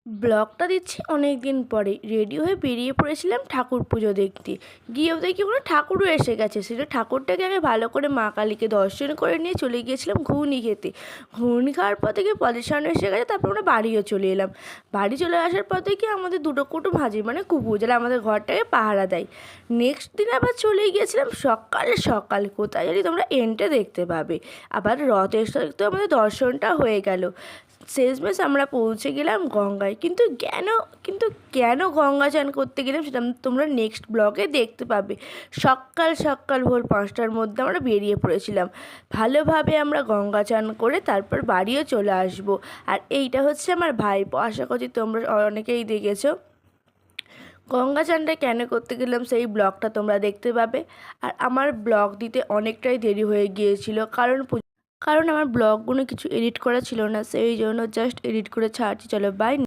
ব্লগটা দিচ্ছি অনেক দিন পরে। রেডি হয়ে বেরিয়ে পড়েছিলাম ঠাকুর পুজো দেখতে। গিয়েও দেখি কোনো ঠাকুরও এসে গেছে। সেটা ঠাকুরটাকে আমি ভালো করে মা কালীকে দর্শন করে নিয়ে চলে গিয়েছিলাম ঘুগনি খেতে। ঘুগনি খাওয়ার পর থেকে পজিশন এসে গেছে, তারপর আমরা বাড়িও চলে এলাম। বাড়ি চলে আসার পর থেকে আমাদের দুটো কুটুম হাজির, মানে কুকুর, যারা আমাদের ঘরটাকে পাহারা দেয়। নেক্সট দিন আবার চলে গিয়েছিলাম সকাল সকাল, কোথায় জানি তোমরা এন্টে দেখতে পাবে। আবার রথের সাথে আমাদের দর্শনটা হয়ে গেল। শেষমেশ আমরা পৌঁছে গেলাম গঙ্গায়। কিন্তু কেন গঙ্গা চান করতে গেলাম সেটা তোমরা নেক্সট ব্লগে দেখতে পাবে। সকাল সকাল ভোর 5টার মধ্যে আমরা বেরিয়ে পড়েছিলাম। ভালোভাবে আমরা গঙ্গা চান করে তারপর বাড়িও চলে আসব। আর এইটা হচ্ছে আমার ভাইপো, আশা করছি তোমরা অনেকেই দেখেছো। গঙ্গা চানটা কেন করতে গেলাম সেই ব্লগটা তোমরা দেখতে পাবে। আর আমার ব্লগ দিতে অনেকটাই দেরি হয়ে গিয়েছিল, কারণ আমার ব্লগগুলো কিছু এডিট করা ছিল না, সেই জন্য জাস্ট এডিট করে ছাড়ছি। চলো বাই।